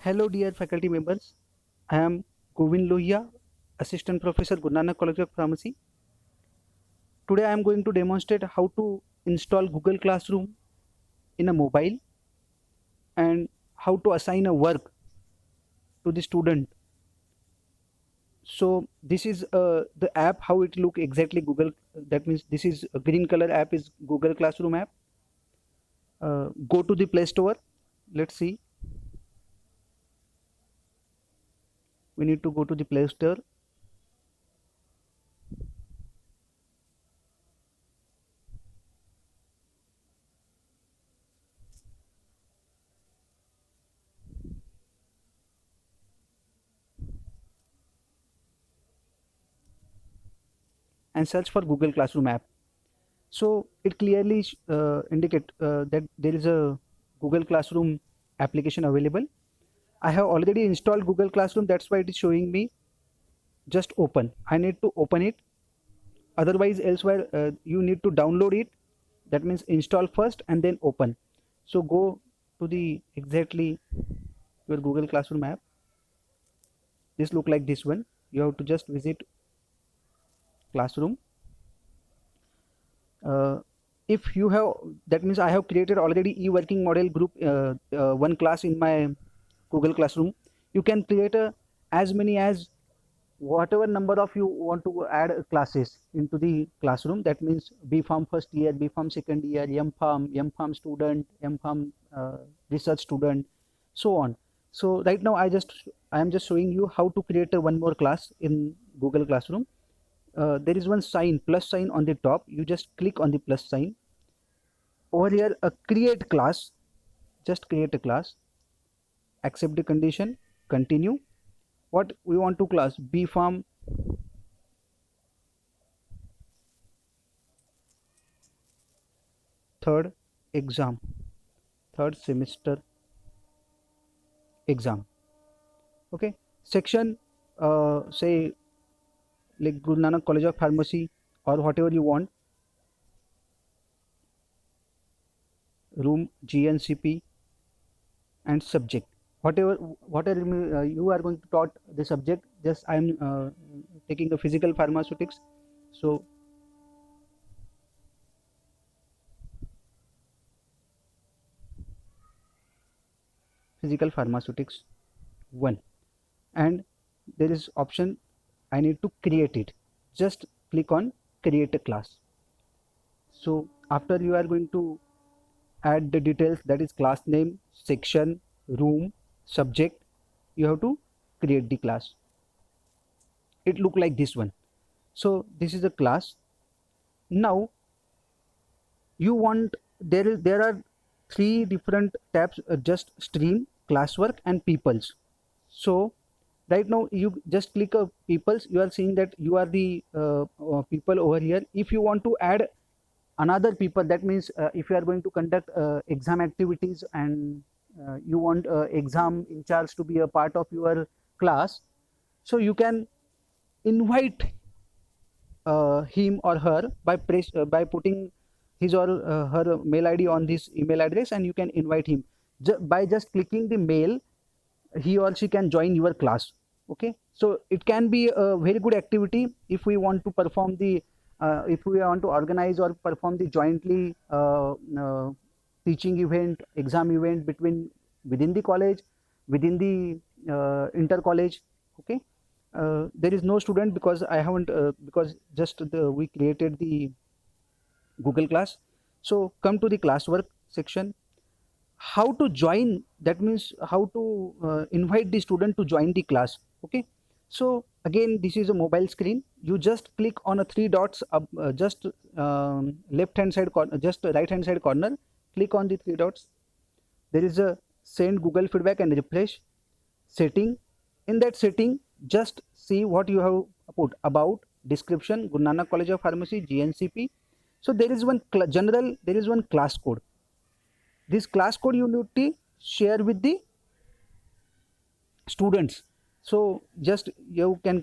Hello, dear faculty members. I am Govind Lohia, Assistant Professor, Guru Nanak College of Pharmacy. Today, I am going to demonstrate how to install Google Classroom in a mobile and how to assign a work to the student. So, this is the app. How it look exactly Google. That means this is a green color app is Google Classroom app. Go to the Play Store. Let's see. We need to go to the Play Store. And search for Google Classroom app. So it clearly indicate that there is a Google Classroom application available. I have already installed Google Classroom, that's why it is showing me just open. I need to open it, otherwise elsewhere you need to download it. That means install first and then open. So go to the exactly your Google Classroom app. This look like this one. You have to just visit Classroom. If you have, that means I have created already e-working model group one class in my Google Classroom. You can create as many as whatever number of you want to add classes into the classroom. That means B.Pharm first year, B.Pharm second year, M.Pharm student, M.Pharm research student, so on. So right now I am just showing you how to create one more class in Google Classroom. There is one sign, plus sign on the top. You just click on the plus sign. Over here, create class. Just create a class. Accept the condition. Continue. What we want to class? B.Pharm third exam, third semester exam. Okay. Section, say like Guru Nanak College of Pharmacy or whatever you want. Room, GNCP, and subject. Whatever you are going to taught the subject. Just I am taking a physical pharmaceutics. So physical pharmaceutics 1, and there is option I need to create it. Just click on create a class. So after you are going to add the details, that is class name, section, room, subject, you have to create the class. It look like this one. So this is a class. Now you want, there are 3 different tabs, just stream, classwork, and peoples. So right now you just click peoples. You are seeing that you are the people over here. If you want to add another people, that means if you are going to conduct exam activities and you want exam in charge to be a part of your class, so you can invite him or her by putting his or her mail ID on this email address, and you can invite him by just clicking the mail. He or she can join your class. Okay, so it can be a very good activity if we want to perform the if we want to organize or perform the jointly teaching event, exam event within the college, within the inter college. Okay, there is no student because I haven't because just we created the Google class. So come to the classwork section. How to join, that means how to invite the student to join the class. Okay, so again this is a mobile screen. You just click on a 3 dots up, just left hand side corner, just right hand side corner, click on the 3 dots. There is a send Google feedback and refresh setting. In that setting, just see what you have put: about, description, Guru Nanak College of Pharmacy, GNCP. So there is one general, there is one class code. This class code you need to share with the students. So just you can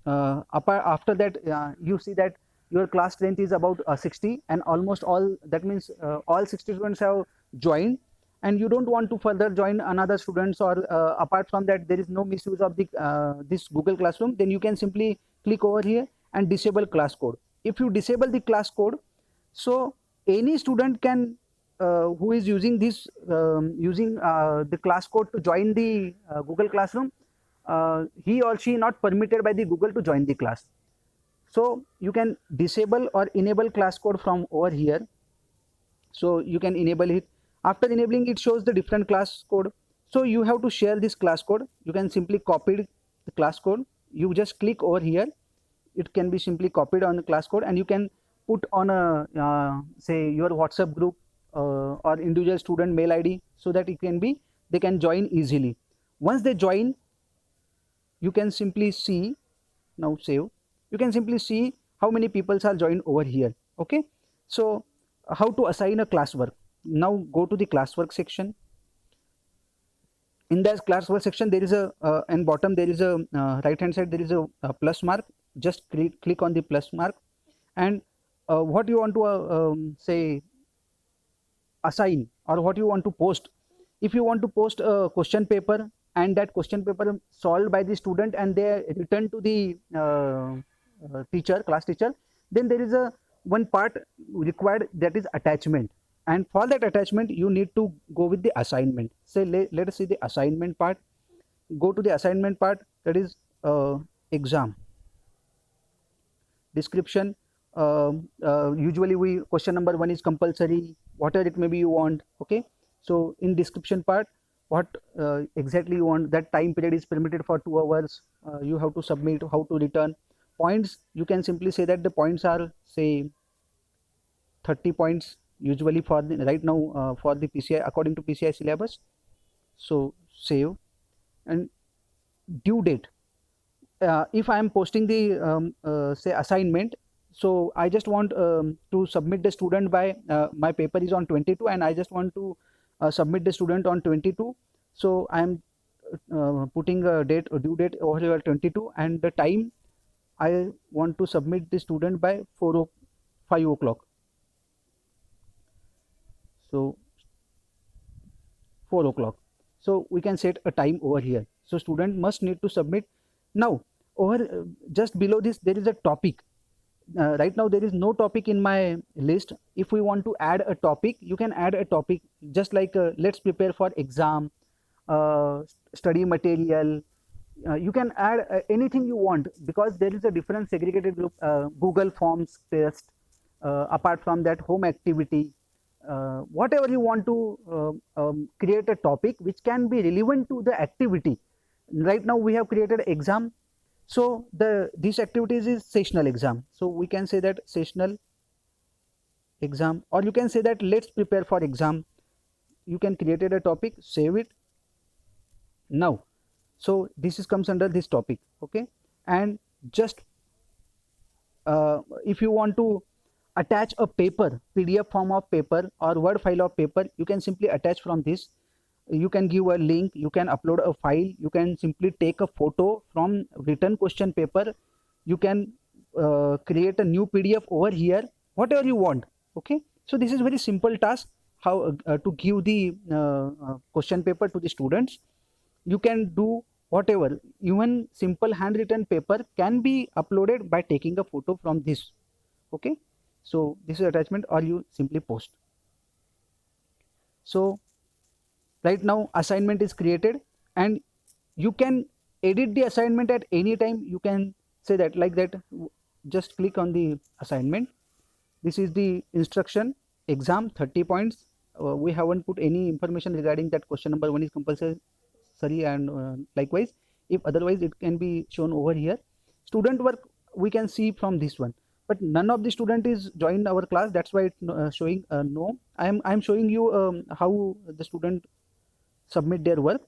after that you see that your class strength is about 60, and almost all, that means all 60 students have joined. and you don't want to further join another students, or apart from that there is no misuse of the this Google Classroom, then you can simply click over here and disable class code. If you disable the class code, so any student can who is using this using the class code to join the Google Classroom, he or she not permitted by the Google to join the class. So you can disable or enable class code from over here. So you can enable it. After enabling, it shows the different class code. So you have to share this class code. You can simply copy the class code. You just click over here. It can be simply copied on the class code, and you can put on a say your WhatsApp group or individual student mail ID, so that it can be, they can join easily. Once they join, you can simply see, now save, you can simply see how many people are joined over here. Okay, so how to assign a classwork. Now go to the classwork section. In the classwork section, there is a and bottom there is a right hand side there is a plus mark. Just click on the plus mark, and what you want to say assign, or what you want to post. If you want to post a question paper, and that question paper solved by the student and they return to the teacher, class teacher, then there is a one part required, that is attachment. And for that attachment, you need to go with the assignment. Say let us see the assignment part. Go to the assignment part, that is exam description. Usually we question number 1 is compulsory, whatever it may be you want. Okay, so in description part, what exactly you want, that time period is permitted for 2 hours, you have to submit, how to return. Points, you can simply say that the points are say 30 points usually for the right now for the PCI, according to PCI syllabus. So save. And due date, if I am posting the say assignment, so I just want to submit the student by my paper is on 22, and I just want to submit the student on 22. So I am putting a date, a due date over here 22, and the time I want to submit the student by 5 o'clock. So 4 o'clock. So we can set a time over here. So student must need to submit. Now over just below this there is a topic. Right now there is no topic in my list. If we want to add a topic, you can add a topic, just like let's prepare for exam, study material. You can add anything you want, because there is a different segregated group, Google Forms test, apart from that home activity, whatever you want to create a topic which can be relevant to the activity. Right now we have created exam, so this activities is sessional exam, so we can say that sessional exam, or you can say that let's prepare for exam. You can create a topic, save it. Now so this is comes under this topic. Okay, and just if you want to attach a paper, PDF form of paper or Word file of paper, you can simply attach from this. You can give a link, you can upload a file, you can simply take a photo from written question paper, you can create a new PDF over here, whatever you want. Okay, so this is very simple task, how to give the question paper to the students. You can do whatever, even simple handwritten paper can be uploaded by taking a photo from this. Okay, so this is attachment, or you simply post. So right now assignment is created, and you can edit the assignment at any time. You can say that like that, just click on the assignment. This is the instruction, exam 30 points. We haven't put any information regarding that question number 1 is compulsory, and likewise, if otherwise it can be shown over here. Student work we can see from this one, but none of the student is joined our class, that's why it's showing no. I'm showing you how the student submit their work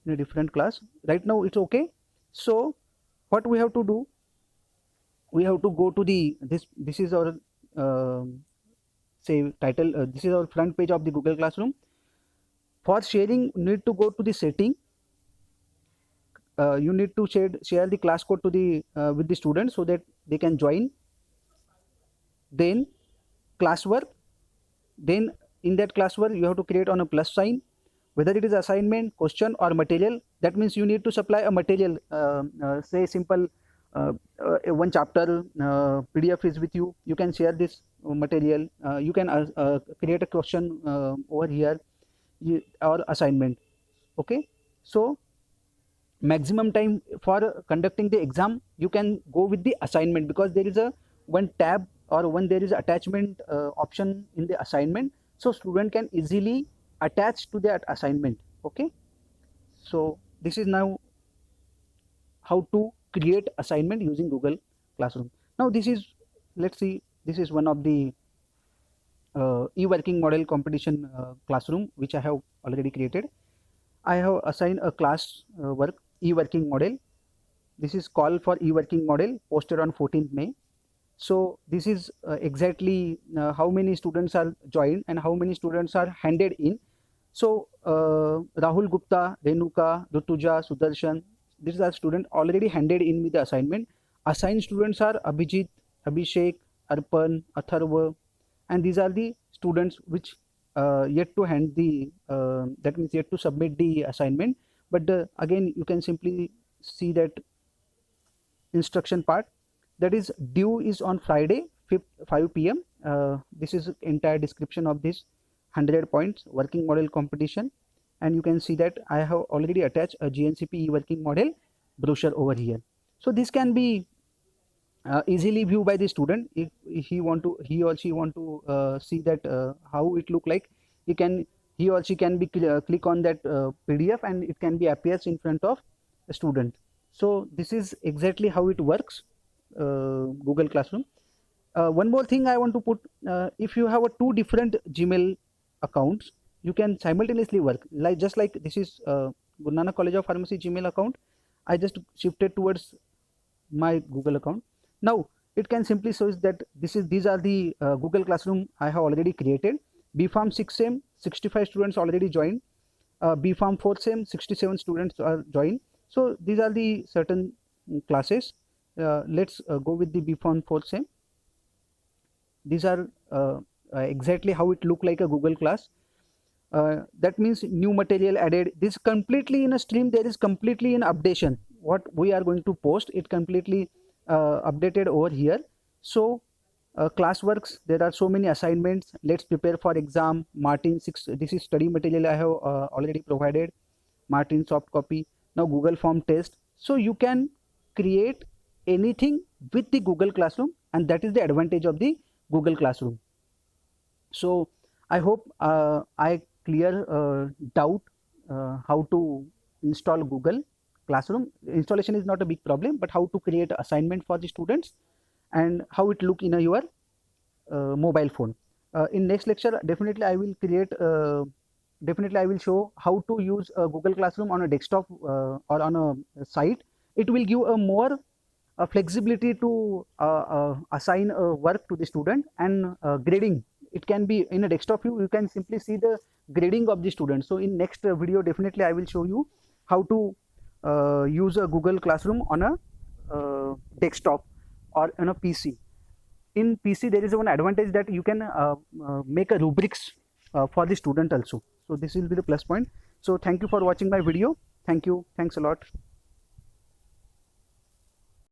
in a different class. Right now it's okay. So what we have to do, we have to go to the this is our say title, this is our front page of the Google Classroom. For sharing, need to go to the setting. You need to share the class code to the with the students so that they can join. Then classwork, then in that classwork you have to create on a plus sign, whether it is assignment, question or material. That means you need to supply a material, say simple one chapter PDF is with you, you can share this material, you can create a question over here, or assignment. Okay, so maximum time for conducting the exam you can go with the assignment, because there is a one tab or one there is attachment option in the assignment, so student can easily attach to that assignment. Okay, so this is now how to create assignment using Google Classroom. Now this is, let's see, this is one of the e-working model competition classroom which I have already created. I have assigned a class work e-working model. This is call for e-working model posted on 14th May. So this is exactly how many students are joined and how many students are handed in. So Rahul Gupta, Renuka, Rutuja, Sudarshan, these are students already handed in with the assignment. Assigned students are Abhijit, Abhishek, Arpan, Atharva, and these are the students which yet to hand the that means yet to submit the assignment. But again you can simply see that instruction part, that is due is on Friday 5 p.m. This is entire description of this 100 points working model competition, and you can see that I have already attached a GNCP working model brochure over here. So this can be easily viewed by the student if he or she want to see that how it look like. He or she can be click on that PDF and it can be appears in front of the student. So this is exactly how it works, Google Classroom. One more thing I want to put, if you have two different Gmail accounts, you can simultaneously work, like just like this is Guru Nanak College of Pharmacy Gmail account. I just shifted towards my Google account. Now it can simply show that these are the Google Classroom I have already created. BPharm 6th Sem 65 students already joined. BPharm 4th Sem 67 students are joined. So these are the certain classes. Let's go with the BPharm 4th Sem. These are exactly how it look like a Google class. That means new material added. This completely in a stream, there is completely an updation. What we are going to post, it completely updated over here. So classworks, there are so many assignments. Let's prepare for exam. Martin 6, this is study material I have already provided. Martin soft copy. Now Google form test. So you can create anything with the Google Classroom, and that is the advantage of the Google Classroom. So I hope I clear doubt how to install Google Classroom. Installation is not a big problem, but how to create assignment for the students and how it look in your mobile phone. In next lecture, definitely I will create. Definitely I will show how to use Google Classroom on a desktop or on a site. It will give a more flexibility to assign work to the student, and grading. It can be in a desktop view, you can simply see the grading of the student. So in next video, definitely I will show you how to use a Google Classroom on a desktop or on a PC. In PC, there is one advantage that you can make a rubrics for the student also. So this will be the plus point. So thank you for watching my video. Thank you. Thanks a lot.